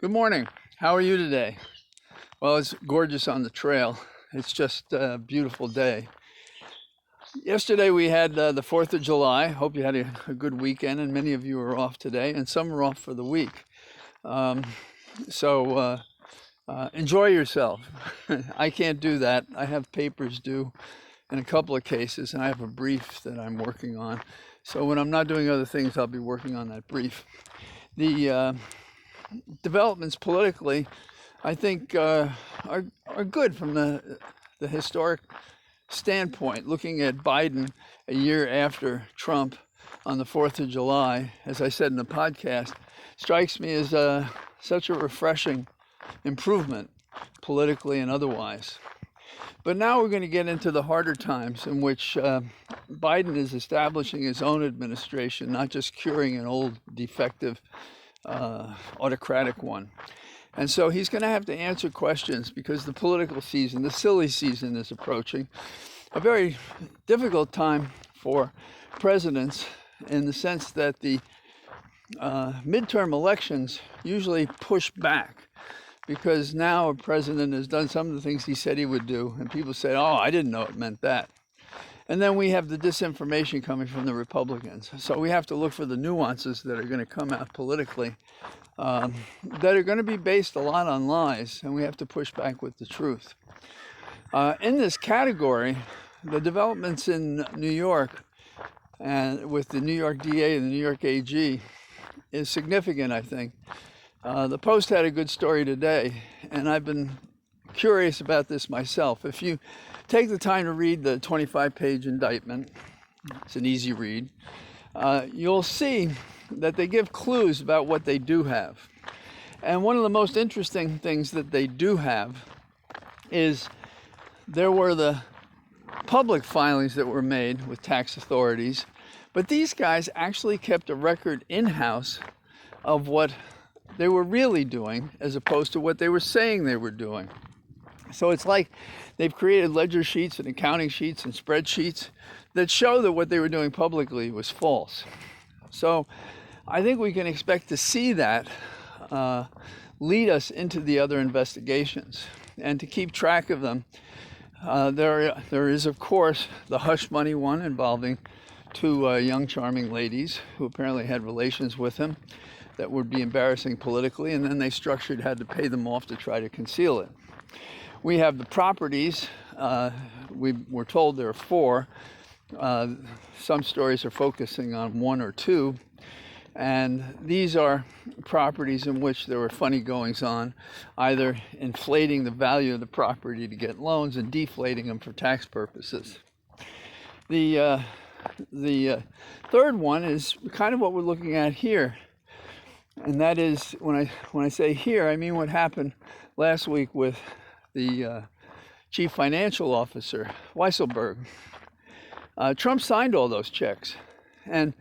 Good morning. How are you today? Well, it's gorgeous on the trail. It's just a beautiful day. Yesterday we had the 4th of July. Hope you had a good weekend, and many of you are off today, and some are off for the week. Um, so enjoy yourself. I can't do that. I have papers due in a couple of cases, and I have a brief that I'm working on. So when I'm not doing other things, I'll be working on that brief. The developments politically, I think, are good from the historic standpoint. Looking at Biden a year after Trump on the 4th of July, as I said in the podcast, strikes me as such a refreshing improvement politically and otherwise. But now we're going to get into the harder times in which Biden is establishing his own administration, not just curing an old defective autocratic one. And so he's going to have to answer questions because the political season, the silly season, is approaching. A very difficult time for presidents in the sense that the midterm elections usually push back because now a president has done some of the things he said he would do, and people say, oh, I didn't know it meant that. And then we have the disinformation coming from the Republicans. So we have to look for the nuances that are going to come out politically that are going to be based a lot on lies, and we have to push back with the truth. In this category, the developments in New York and with the New York DA and the New York AG is significant, I think. The Post had a good story today, and I've been curious about this myself. If you take the time to read the 25-page indictment, it's an easy read, you'll see that they give clues about what they do have. And one of the most interesting things that they do have is there were the public filings that were made with tax authorities, but these guys actually kept a record in-house of what they were really doing as opposed to what they were saying they were doing. So it's like they've created ledger sheets and accounting sheets and spreadsheets that show that what they were doing publicly was false. So I think we can expect to see that lead us into the other investigations and to keep track of them. There is, of course, the hush money one involving two young, charming ladies who apparently had relations with him that would be embarrassing politically, and then they had to pay them off to try to conceal it. We have the properties. We were told there are four. Some stories are focusing on one or two. And these are properties in which there were funny goings on, either inflating the value of the property to get loans and deflating them for tax purposes. The third one is kind of what we're looking at here. And that is, when I say here, I mean what happened last week with the chief financial officer, Weisselberg. Trump signed all those checks. And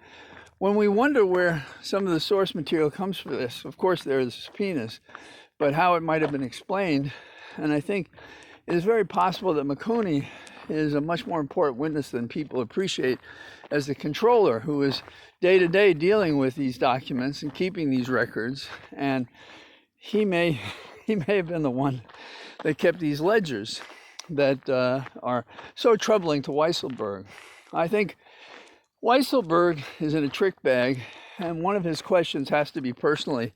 when we wonder where some of the source material comes for this, of course there are the subpoenas, but how it might have been explained, and I think it is very possible that McConey is a much more important witness than people appreciate as the controller who is day to day dealing with these documents and keeping these records, and he may have been the one that kept these ledgers that are so troubling to Weisselberg. I think Weisselberg is in a trick bag, and one of his questions has to be personally,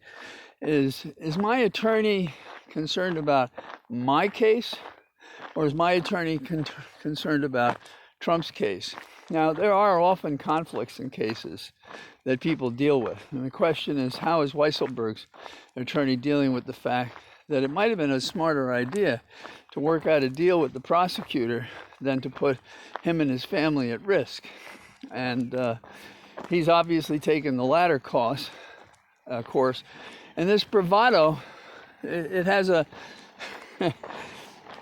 is my attorney concerned about my case, or is my attorney concerned about Trump's case? Now, there are often conflicts in cases that people deal with, and the question is, how is Weisselberg's attorney dealing with the fact that it might have been a smarter idea to work out a deal with the prosecutor than to put him and his family at risk? And he's obviously taken the latter course. And this bravado, it has a...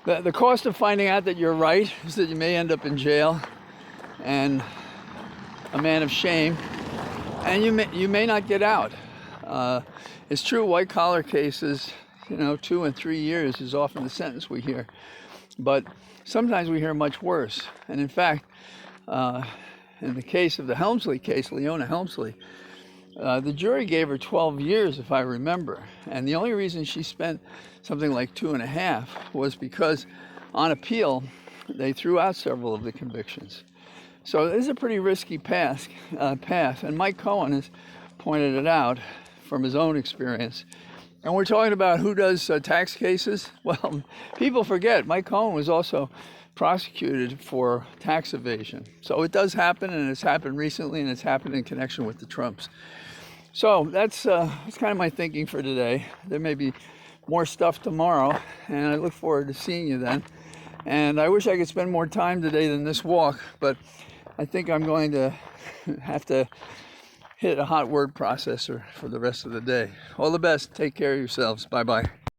the cost of finding out that you're right is that you may end up in jail and a man of shame, and you may not get out. It's true, white-collar cases, 2 and 3 years is often the sentence we hear. But sometimes we hear much worse. And in fact, in the case of the Helmsley case, Leona Helmsley, The jury gave her 12 years, if I remember. And the only reason she spent something like 2.5 was because on appeal, they threw out several of the convictions. So this is a pretty risky path. And Mike Cohen has pointed it out from his own experience. And we're talking about who does tax cases. Well, people forget Mike Cohen was also prosecuted for tax evasion. So it does happen, and it's happened recently, and it's happened in connection with the Trumps. So that's kind of my thinking for today. There may be more stuff tomorrow, and I look forward to seeing you then. And I wish I could spend more time today than this walk, but I think I'm going to have to hit a hot word processor for the rest of the day. All the best. Take care of yourselves. Bye-bye.